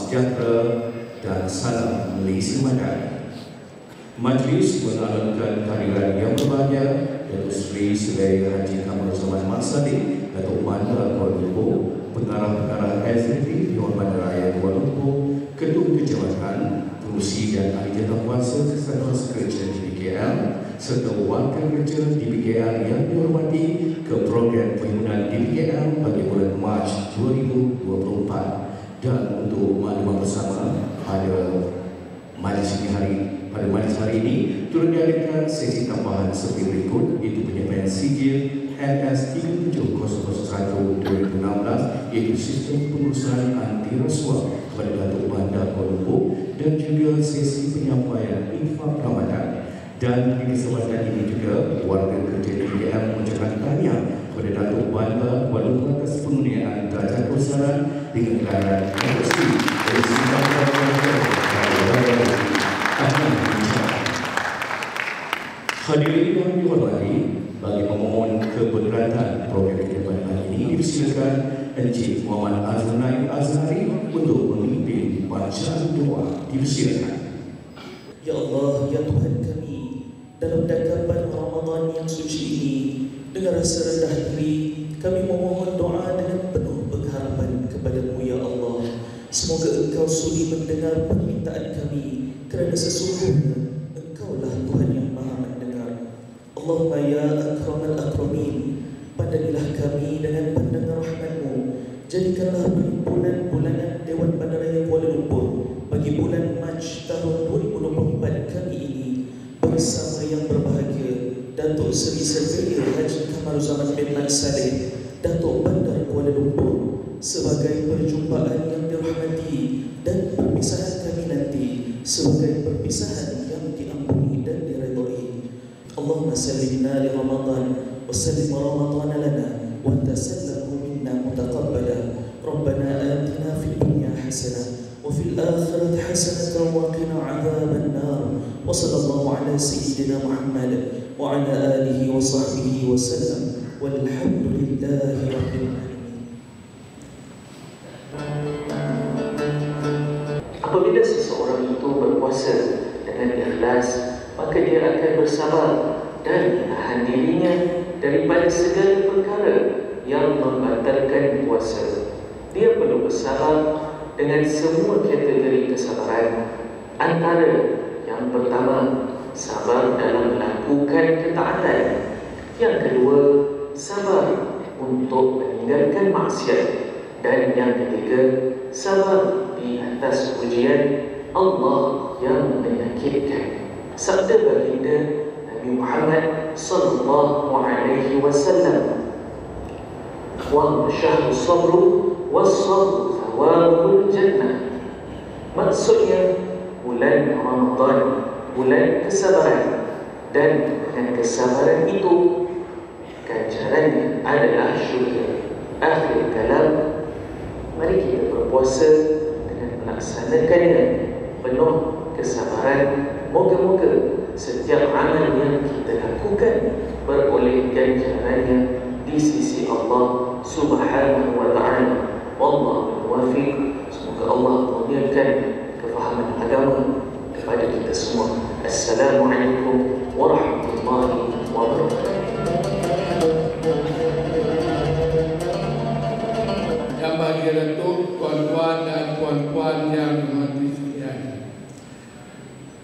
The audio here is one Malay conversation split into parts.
sejahtera dan salam Malaysia Madani. Majlis mengalunkan kehadiran yang berbahagia Datuk Seri Sudai Haji Kamaruzaman Mat Sadiq, Datuk Bandar Kuala Lumpur, Pengarah-pengarah Eksekutif Dewan Bandaraya Kuala Lumpur, Ketua Kejabatan, Pengurusi dan Ahli Jawatankuasa Kesatuan Kerja DBKL, serta Wakil Kerja DBKL yang dihormati ke program perhimpunan DBKL pada bulan Mac 2024. Dan untuk maklumat bersama pada majlis hari ini turut diadakan sesi tambahan seperti berikut, iaitu penyampaian sijil NS3701 2016, iaitu sistem pengurusan anti rasuah kepada Datuk Bandar Kuala Lumpur, dan juga sesi penyampaian infak Ramadan. Dan di kesempatan ini juga warga kerja DBKL mengucapkan tahniah kepada Datuk Bandar Kuala Lumpur atas pengurniaan darjah kebesaran dengan gelaran Universiti dari Sidang Hadirin yang dihormati, bagi memohon keberatan program kita pada hari ini, dipersilakan Encik Muhammad Azhar Azhari untuk memimpin bacaan doa. Dipersilakan. Ya Allah, ya Tuhan kami, dalam dakapan Ramadan yang suci ini, dengan rasa rendah diri, kami memohon doa dengan penuh pengharapan kepada-Mu, ya Allah. Semoga Engkau sudi mendengar permintaan kami, kerana sesungguhnya Engkaulah Tuhan yang Maha mendengar. Allahumma ya akramal akramin, pandanilah kami dengan pandangan rahmat-Mu. Jadikanlah perhimpunan bulanan Dewan Bandaraya Kuala Lumpur bagi bulan Mac tahun 2024 kami ini bersama yang berbahagia Datuk Seri Sdn Haji Kamaruzaman bin Mat Sadiq, Datuk Bandar Kuala Lumpur, sebagai perjumpaan yang dirahmati dan perpisahan kami nanti sebagai perpisahan yang diampuni dan diredai. Allahumma sallimna li Ramadan wa sallim Ramadan lana wa tasallahu minna mutaqabbala. Rabbana atina fid dunya hasanah wa fil akhirati hasanah wa qina adzaban nar. Wa sallallahu ala sayyidina Muhammad wa ala alihi wa sahbihi wa sallam. Walhamdulillahi rabbil alamin. Apabila seseorang itu berpuasa dengan ikhlas, maka dia akan bersabar dan menahan dirinya daripada segala perkara yang membatalkan puasa. Dia perlu bersabar dengan semua kategori kesabaran. Antara yang pertama, sabar dalam melakukan ketaatan. Yang kedua, sabar untuk meninggalkan maksiat. Dan yang ketiga, sabar di atas ujian Allah yang menyakitkan. Sabda baginda Nabi Muhammad sallallahu alaihi wasallam, wa syahru sabru was-sabru thawabul jannah. Maksudnya bulan Ramadan, bulan kesabaran, dan dengan kesabaran itu ganjarannya adalah syurga. Akhir kalam, mari kita berpuasa dengan melaksanakannya penuh kesabaran. Moga-moga setiap amal yang kita lakukan beroleh ganjarannya di sisi Allah Subhanahu wa ta'ala. Wallahu muwaffiq. Semoga Allah menurunkan kefahaman agama kepada kita semua. Assalamualaikum warahmatullahi wabarakatuh. Yang bahagia Datuk, tuan-tuan dan puan-puan yang dimati sekalian.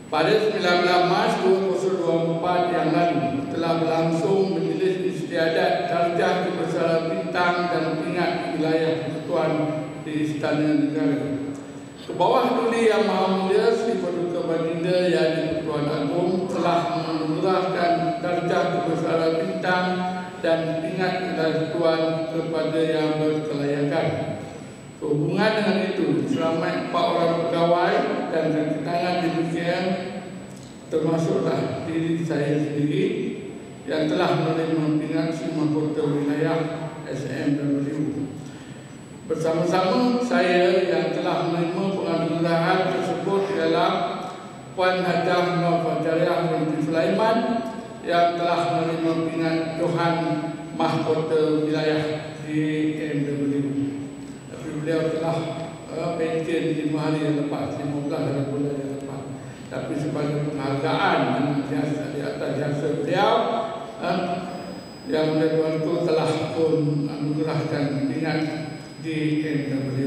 Pada 19 Mac 2024 yang lalu telah berlangsung Majlis Istiadat Darjah Kebesaran Bintang dan Peringkat Wilayah Persekutuan di Istana Negara. Ke bawah Duli Yang Maha Mulia Sri Paduka Baginda Yang di-Pertuan Agong telah menganugerahkan Darjah Kebesaran Bintang dan Peringkat Wilayah Persekutuan kepada yang berkelayakan. Sehubungan dengan itu, selama 4 orang pegawai dan ketangan DBKL, termasuklah diri saya sendiri, yang telah menerima peringkat si mahkota wilayah SMW. Bersama-sama saya yang telah menerima penganugerahan tersebut ialah Puan Hajah Nur Fajariah binti Sulaiman yang telah menerima peringkat Johan Mahkota Wilayah di MW. Tapi beliau telah pension 5 hari yang lepas, 15 hari bulan yang lepas. Tapi sebagai penghargaan di atas jasa beliau, yang Tuan Ku telah pun anugerahkan pingat di NW.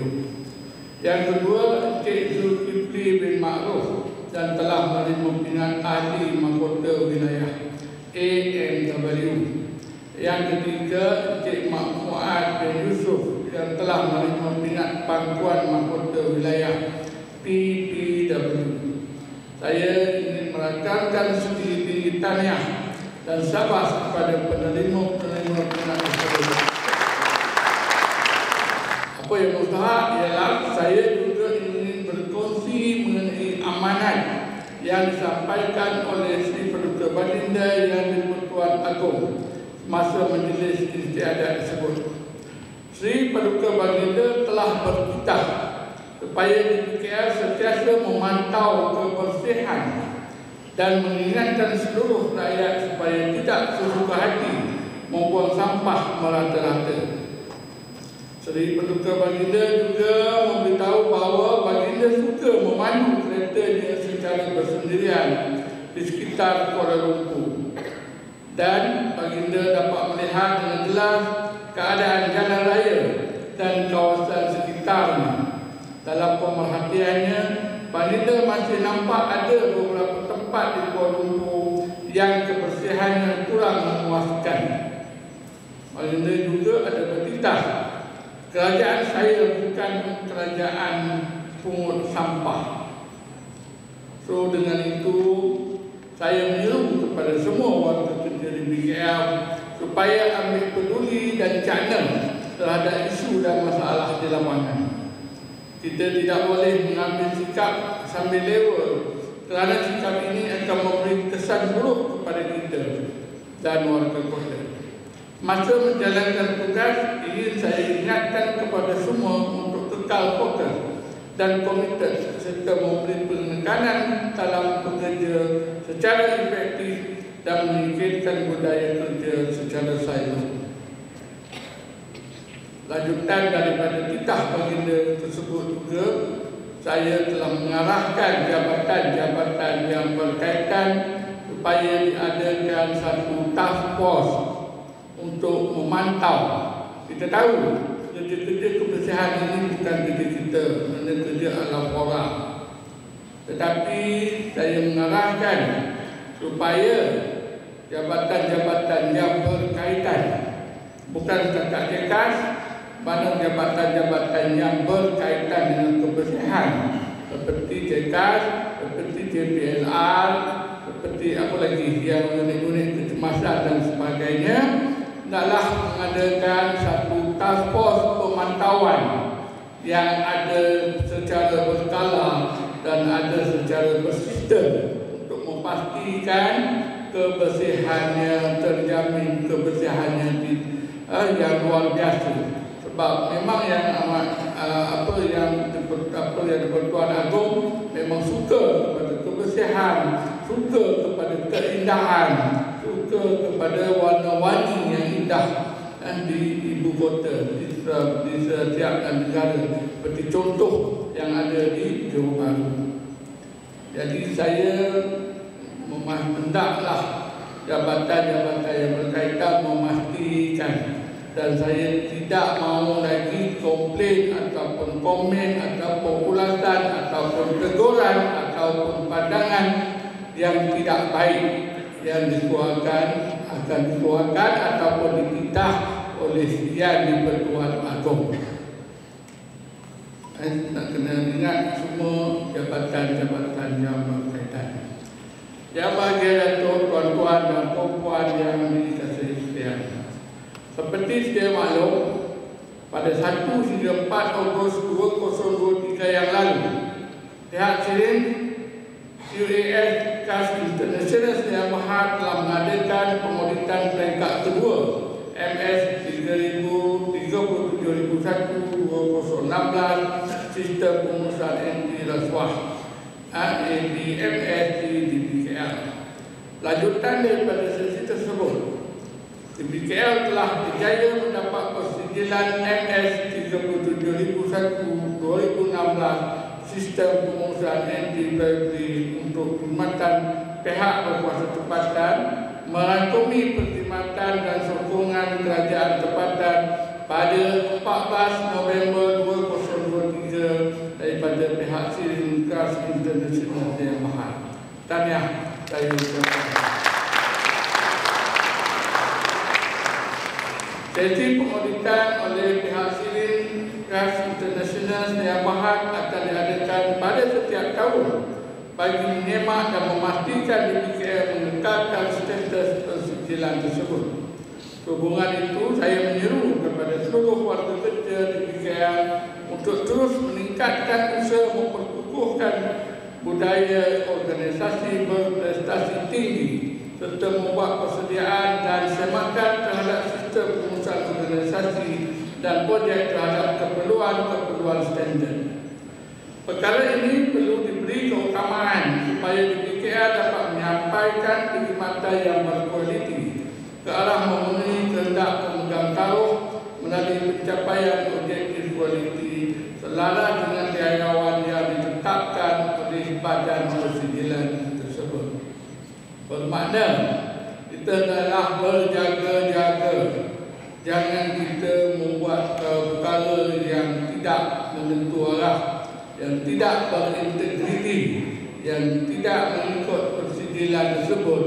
Yang kedua, Encik Zulkifli bin Ma'ruf dan telah menerima pingat ahli mahkota wilayah AMW. Yang ketiga, Encik Mak Muad bin Yusuf yang telah menerima pingat pangkuan mahkota wilayah PPW. Saya ingin merakamkan setinggi-tinggi tahniah dan sabar kepada penerima-penerima pingat tersebut. Apa yang mustahak ialah saya juga ingin berkongsi mengenai amanat yang disampaikan oleh Sri Paduka Baginda Yang di-Pertuan Agong masa majlis istiadat tersebut. Sri Paduka Baginda telah berkitab supaya DPKR sentiasa memantau kebersihan dan mengingatkan seluruh rakyat supaya tidak sesuka hati membuang sampah merata-rata. Sri Paduka Baginda juga memberitahu bahawa Baginda suka memandu keretanya secara bersendirian di sekitar Kuala Lumpur. Dan Baginda dapat melihat dengan jelas keadaan jalan raya dan kawasan sekitarnya. Dalam pemerhatiannya, Baginda masih nampak ada beberapa tempat di Kuala Lumpur yang kebersihannya kurang memuaskan. Baginda juga ada bertitah, kerajaan saya bukan kerajaan pungut sampah. So dengan itu, saya menyeru kepada semua warga kerja di BKL supaya ambil peduli dan cakna terhadap isu dan masalah di lapangan. Kita tidak boleh mengambil sikap sambil lewa kerana sikap ini akan memberi kesan buruk kepada kita dan warga kota. Masa menjalankan tugas, ingin saya ingatkan kepada semua untuk kekal fokus dan komited serta memberi penekanan dalam bekerja secara efektif dan menyingkirkan budaya kerja secara silo. Lanjutan daripada titah Baginda tersebut juga, saya telah mengarahkan jabatan-jabatan yang berkaitan supaya diadakan satu task force untuk memantau. Kita tahu kerja-kerja kebersihan ini bukan kerja kita, kerana kerja ala fora. Tetapi saya mengarahkan supaya jabatan-jabatan yang berkaitan, bukan setakat jekas, mana jabatan-jabatan yang berkaitan dengan kebersihan seperti jekas, seperti JPLR, seperti apa lagi yang unit-unit kecemasan dan sebagainya, hendaklah mengadakan satu task force pemantauan yang ada secara berkala dan ada secara bersistem untuk memastikan kebersihannya terjamin, kebersihannya yang luar biasa. Sebab memang yang apa yang di-Pertuan Agong memang suka kepada kebersihan, suka kepada keindahan, suka kepada warna-warni yang indah di ibu kota, di setiap negara, seperti contoh yang ada di Johor Bahru. Jadi saya hendaklah jabatan-jabatan yang berkaitan memastikan, dan saya tidak mahu lagi komplain ataupun komen ataupun ulasan ataupun teguran ataupun pandangan yang tidak baik yang akan dikeluarkan ataupun dititah oleh Yang di-Pertuan Agong. Nak kena ingat semua jabatan-jabatan yang berkaitan. Yang bahagia tuan-tuan dan puan yang dikasihi sekalian, seperti sedia maklum, pada 1 hingga 4 Ogos 2023 yang lalu, pihak Sirin QAS Kas International Sdn Bhd telah mengadakan pengauditan peringkat kedua MS 3037/2016 Sistem Pengurusan Anti Rasuah ADMS di BKL. Lanjutan daripada sesi tersebut, BKL telah berjaya mendapat persetujuan Persijilan MS 37.001 2016 Sistem Pengurusan Anti-Bribery untuk Perkhidmatan pihak berkuasa tempatan merangkumi perkhidmatan dan sokongan kerajaan tempatan pada 14 November 2023 daripada pihak Sirin Trust International Yang Maha. Tahniah saya ucapkan. Sesi pengauditan oleh pihak Sirin Trust International Yang Maha akan diadakan pada setiap tahun bagi menyemak dan memastikan DBKL mengekalkan status persijilan tersebut. Sehubungan itu, saya menyeru kepada seluruh warga kerja DBKL untuk terus meningkatkan usaha memperkukuhkan budaya organisasi berprestasi tinggi serta membuat persediaan dan semakan terhadap sistem pengurusan organisasi dan projek terhadap keperluan standard. Perkara ini perlu diberi keutamaan supaya DBKL dapat menyampaikan perkhidmatan yang berkualiti ke arah memenuhi kehendak pemegang taruh melalui pencapaian objektif kualiti selaras dengan jangkauan yang ditetapkan oleh badan persijilan tersebut. Bermakna kita adalah berjaga-jaga, jangan kita membuat perkara yang tidak menentu arah, yang tidak berintegriti, yang tidak mengikut persijilan tersebut.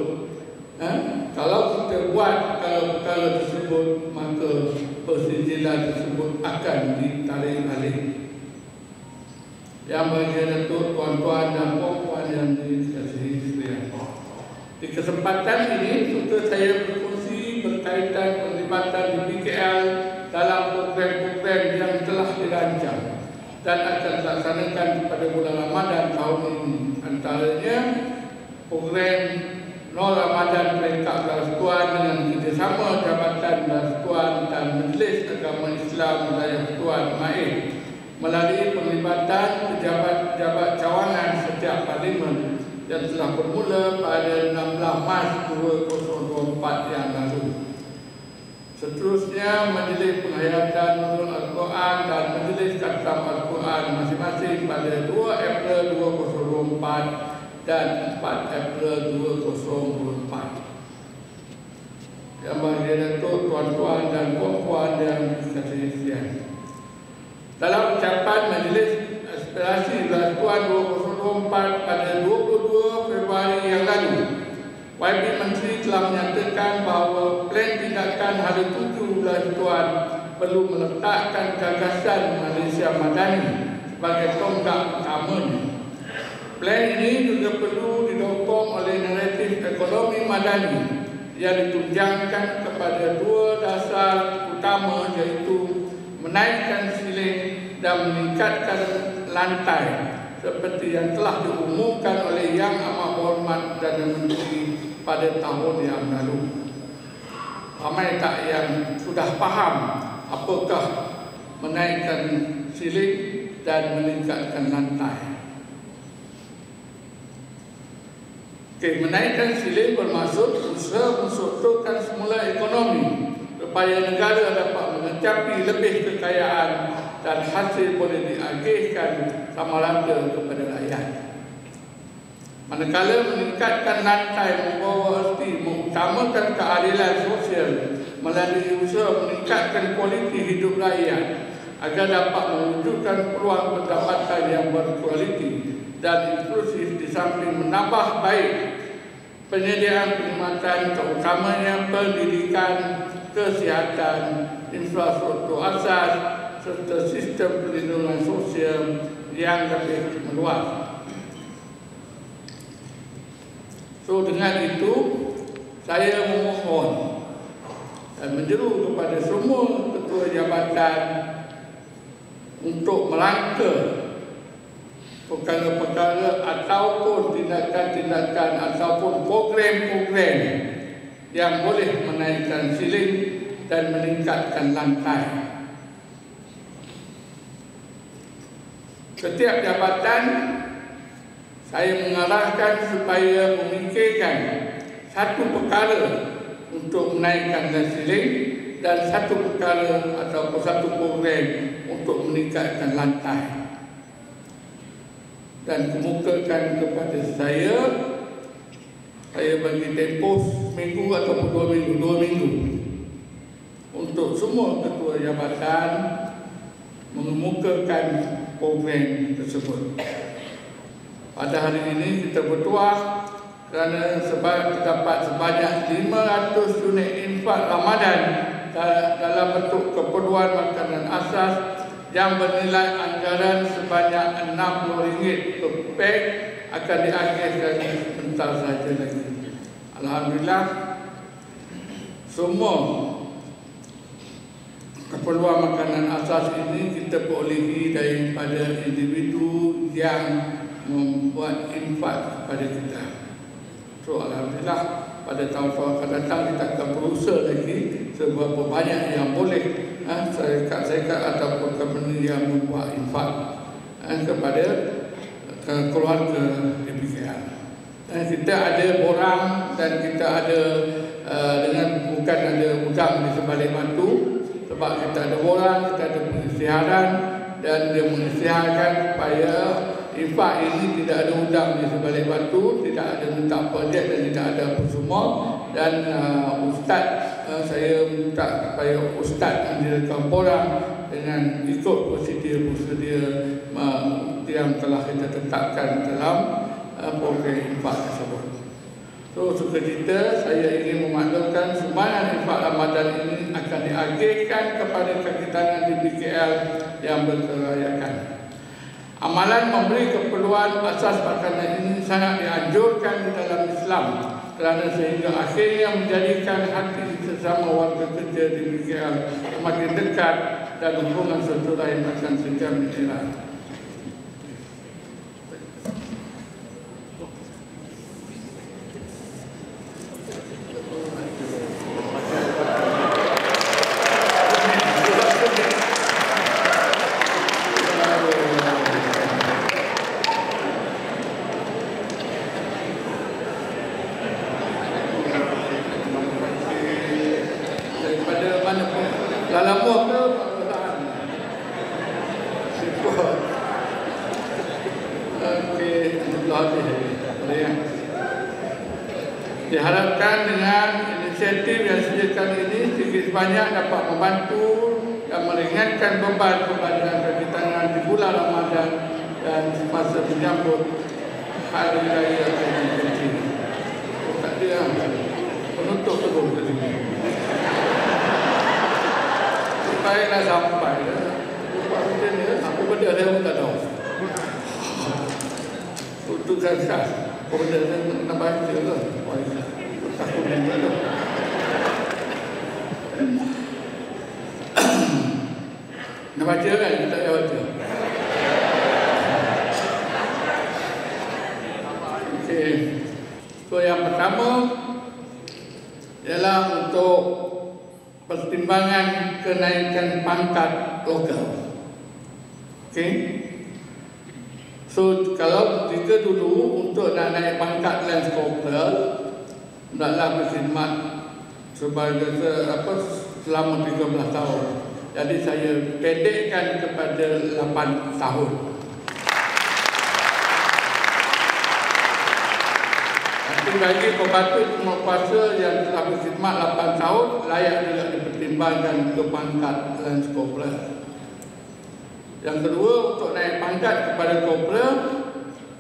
Kalau kita buat perkara-perkara tersebut, maka persijilan tersebut akan ditarik balik. Yang bagi Datuk, tuan-tuan dan puan-puan yang dikasihi sekalian, di kesempatan ini untuk saya berkongsi berkaitan penglibatan DBKL dalam program-program yang telah dirancang dan akan dilaksanakan pada bulan Ramadan tahun ini. Antaranya program Nol Ramadan Peringkat Persekutuan dengan kerjasama Jabatan Persekutuan dan Majlis Agama Islam Wilayah Persekutuan MAIF melalui penglibatan pejabat-pejabat cawangan setiap parlimen yang telah bermula pada 16 Mac 2024 yang lalu. Seterusnya, Majlis Penghayatan Nurul Al-Quran dan Majlis Khatam Al-Quran masing-masing pada 2 April 2024 dan 4 April 2024. Yang bagi Datuk, tuan-tuan dan puan-puan yang dikasihi sekalian, dalam ucapan Majlis Aspirasi Persekutuan 2024 pada 22 Februari yang lalu, YB Menteri telah menyatakan bahawa plan tindakan Hari 7 Persekutuan perlu meletakkan gagasan Malaysia Madani sebagai tonggak utamanya. Plan ini juga perlu didukung oleh naratif ekonomi madani yang ditunjangkan kepada dua dasar utama, iaitu menaikkan siling dan meningkatkan lantai seperti yang telah diumumkan oleh Yang Amat Berhormat Perdana Menteri pada tahun yang lalu. Ramai tak yang sudah faham apakah menaikkan siling dan meningkatkan lantai. Menaikkan siling bermaksud usaha mensukseskan semula ekonomi supaya negara dapat mencapai lebih kekayaan dan hasil boleh diagihkan sama rata kepada rakyat. Manakala meningkatkan lantai membawa arti mengutamakan keadilan sosial melalui usaha meningkatkan kualiti hidup rakyat agar dapat mewujudkan peluang pendapatan yang berkualiti dan inklusif di samping menambah baik penyediaan perkhidmatan terutamanya pendidikan, kesihatan, infrastruktur asas serta sistem perlindungan sosial yang lebih meluas. So dengan itu saya memohon dan menyeru kepada semua ketua jabatan untuk melangkah perkara-perkara ataupun tindakan-tindakan ataupun program-program yang boleh menaikkan siling dan meningkatkan lantai. Setiap jabatan saya mengarahkan supaya memikirkan satu perkara untuk menaikkan siling dan satu perkara atau satu program untuk meningkatkan lantai. Dan kemukakan kepada saya bagi tempoh seminggu ataupun 2 minggu untuk semua ketua jabatan mengemukakan program tersebut. Pada hari ini kita bertuah kerana terdapat sebanyak 500 unit infak Ramadan dalam bentuk keperluan makanan asas yang bernilai anggaran sebanyak RM60 per pek akan diakhirkan sebentar saja lagi. Alhamdulillah, semua keperluan makanan asas ini kita perolehi daripada individu yang membuat infak kepada kita. So alhamdulillah, pada tahun-tahun akan datang kita akan berusaha lagi seberapa banyak yang boleh syarikat-syarikat ataupun company yang membuat infak kepada keluarga DPKL. Dan kita ada borang dan kita ada bukan ada hutang di sebalik batu, sebab kita ada borang, kita ada pengisytiharan dan dia mengisytiharkan supaya infak ini tidak ada hutang di sebalik batu, tidak ada minta projek dan tidak ada apa semua. Dan Ustaz, saya minta supaya Ustaz mendirikan borang dengan ikut prosedur-prosedur yang telah kita tetapkan dalam program infak tersebut. So, sukacita saya ingin memaklumkan sumbangan infak Ramadan ini akan diagihkan kepada kaki tangan DPKL yang berkelayakan. Amalan memberi keperluan asas makanan ini sangat dianjurkan di dalam Islam kerana sehingga akhirnya menjadikan hati sesama warga kerja DPKL semakin dekat dan hubungan satu lain akan sejam erat. Diharapkan dengan inisiatif yang sediakan ini sedikit banyak dapat membantu dan meringankan beban kepada kaki tangan di bulan Ramadan dan semasa menyambut Hari Raya Aidilfitri. Tak ada penutup terus ke sini. Baiklah sampai. Lupa macam ni, apa benda saya pun tak tahu. Tutukan khas. Apa benda saya nak baca ke? Takut dia tu. Nak baca kan? Tak payah baca. Okey. So yang pertama ialah untuk pertimbangan kenaikan pangkat lokal. Okey. So kalau jika dulu untuk nak naik pangkat Lance Corporal hendaklah berkhidmat sebagai selama 13 tahun. Jadi saya pendekkan kepada 8 tahun. Tapi bagi pembantu penguasa yang telah berkhidmat 8 tahun layak juga dipertimbangkan ke pangkat Lance Corporal. Yang kedua, untuk naik pangkat kepada Corporal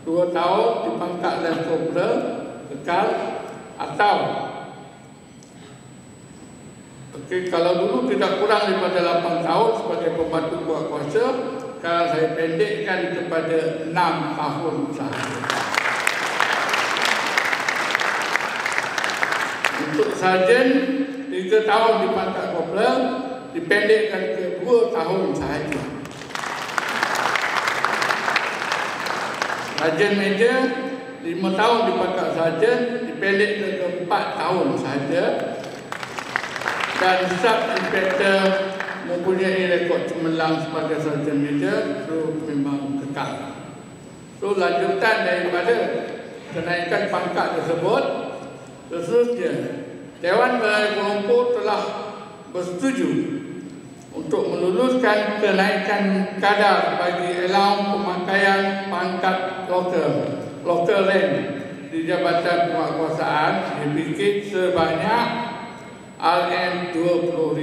2 tahun di pangkat Lance Corporal kekal. Atau kalau dulu tidak kurang daripada 8 tahun sebagai pembantu buat kuasa, sekarang saya pendekkan kepada 6 tahun sahaja. Untuk sarjan 3 tahun di pangkat Corporal dipendekkan ke 2 tahun sahaja. Sarjan Major 5 tahun di pangkat sarjan dipendekkan ke 4 tahun sahaja. Dan sub-inspector mempunyai rekod cemerlang sebagai sarjan major, itu memang kekal. So lanjutan daripada kenaikan pangkat tersebut, seterusnya Dewan Berai Kuala Lumpur telah bersetuju untuk meluluskan kenaikan kadar bagi allowance pemakaian pangkat local rank di Jabatan Penguatkuasaan dibikin sebanyak RM20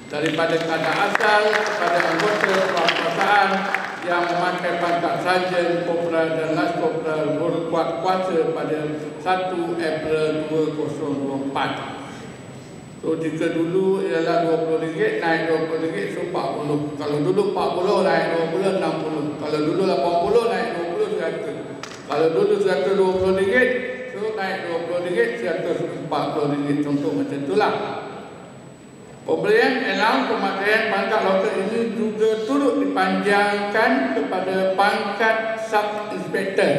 daripada kadar asal kepada anggota penguatkuasaan yang memakai pangkat sarjan, korporal dan las korporal berkuat kuasa pada 1 April 2024. So jika dulu ialah RM20 naik RM20, so 40. Kalau dulu 40 naik 20, 60. Kalau dulu 80 naik 20, 100. Kalau dulu RM120, so naik RM20, RM140. Contoh macam itulah. Pemberian allowance pemakaian pangkat lokal ini juga turut dipanjangkan kepada pangkat sub-inspector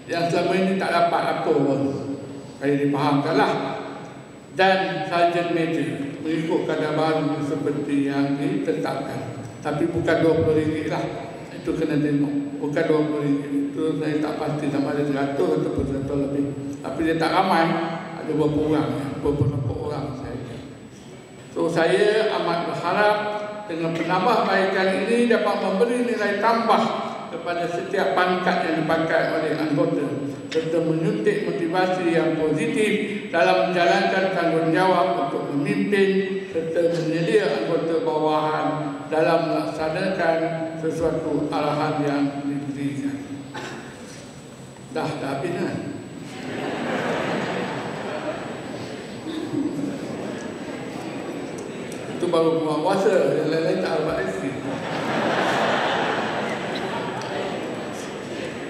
yang selama ini tak dapat apa pun. Saya dipahamkanlah. Dan sarjan major mengikut kadar baru seperti yang ditetapkan. Tapi bukan RM20 lah. Itu kena tengok. Bukan RM20. Itu saya tak pasti sama ada 100 ataupun 100 lebih. Tapi dia tak ramai. Ada beberapa orang. Beberapa orang saya. So saya amat berharap dengan penambahbaikan ini dapat memberi nilai tambah kepada setiap pangkat yang dipakai oleh anggota serta menyuntik motivasi yang positif dalam menjalankan tanggungjawab untuk memimpin serta menyelia anggota bawahan dalam melaksanakan sesuatu arahan yang diberikan. Dah habis kan? Itu baru penguasa, yang lain-lain tak dapat lagi.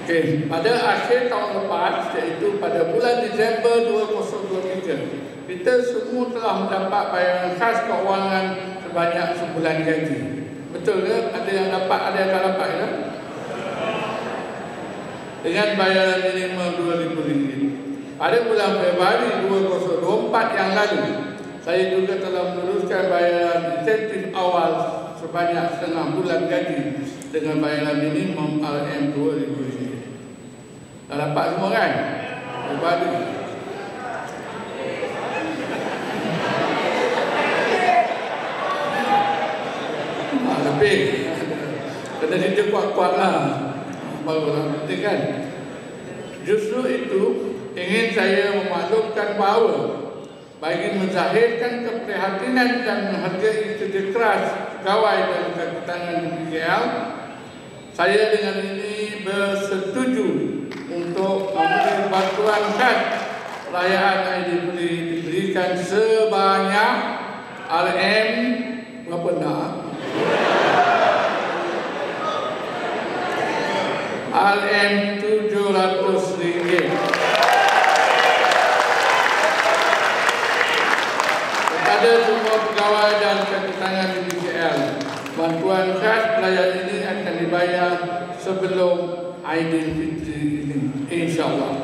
Okay. Pada akhir tahun lepas, iaitu pada bulan Disember 2023, kita semua telah mendapat bayaran khas keuangan sebanyak sebulan gaji. Betul ke? Ada yang dapat, ada yang tak dapat ke? Dengan bayaran minimum RM2,000. Pada bulan Februari 2024 yang lalu, saya juga telah meluluskan bayaran insentif awal sebanyak setengah bulan gaji dengan bayaran minimum RM2,000. Dah dapat semua kan? Berbadu. Lebih. Kena cerita kuat-kuat lah. Barulah penting kan? Justru itu ingin saya memaklumkan bahawa bagi menzahirkan keprihatinan dan menghargai kerja keras pegawai dan ketangan di PKL, saya dengan ini bersetuju untuk memberi bantuan khas perayaan Aidilfitri diberikan sebanyak berapa nak? RM700 kepada semua pegawai dan ketangan di PKL. Bantuan khas perayaan ini akan dibayar sebelum Aidilfitri ini, insya-Allah.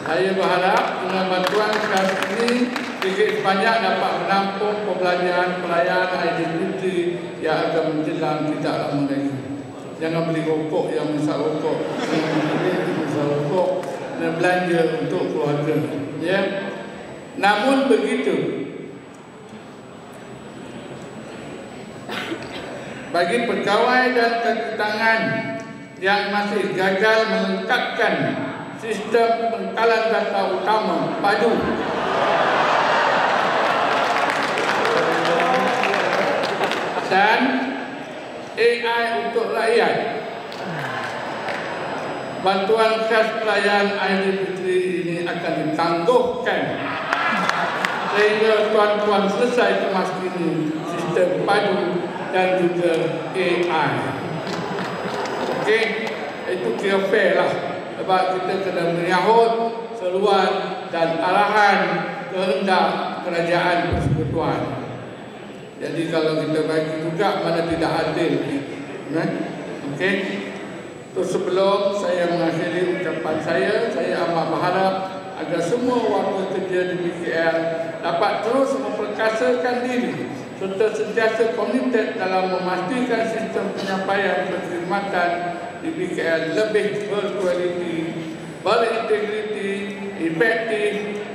Saya berharap dengan bantuan khas ini sedikit sebanyak dapat menampung perbelanjaan perayaan Aidilfitri yang akan menjelang tidak lama lagi. Jangan beli rokok yang besar rokok, besar rokok dan belanja untuk keluarga. Ya. Namun begitu, bagi pegawai dan ketangan yang masih gagal melengkapkan sistem pengkalan data utama PADU dan AI untuk rakyat, bantuan khas perayaan Aidilfitri ini akan ditangguhkan sehingga tuan-tuan selesai kemaskini sistem PADU dan juga AI. Okey, itu kira fair lah. Sebab kita kena menyahut seruan dan arahan kehendak kerajaan persekutuan. Jadi kalau kita bagi juga mana tidak adil. Okey. Terus sebelum saya mengakhiri ucapan saya amat berharap agar semua warga kerja di PKL dapat terus memperkasakan diri serta sentiasa komited dalam memastikan sistem penyampaian perkhidmatan di PKL lebih berkualiti, berintegriti, efektif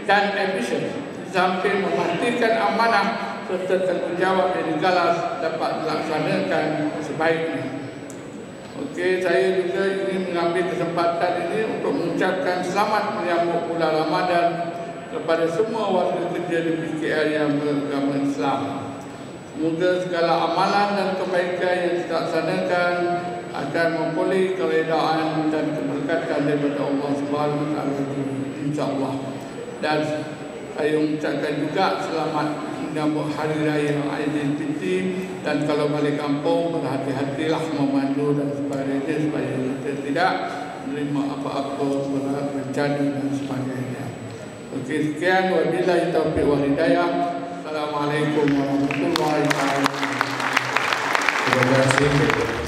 dan efisien samping memastikan amanah serta tanggungjawab yang digalas dapat dilaksanakan sebaiknya. Okey, saya juga ingin mengambil kesempatan ini untuk mengucapkan selamat menyambut bulan Ramadan kepada semua warga kerja di PKR yang beragama Islam. Semoga segala amalan dan kebaikan yang dilaksanakan akan memperoleh keredaan dan keberkatan daripada Allah Subhanahu Wa Taala, insya-Allah. Dan saya mengucapkan juga selamat menyambut Hari Raya Aidilfitri, dan kalau balik kampung berhati-hatilah memandu dan sebagainya supaya kita tidak menerima apa-apa bencana dan sebagainya. Okey, sekian, wabillahi taufiq wal hidayah. Assalamualaikum warahmatullahi wabarakatuh. Terima kasih.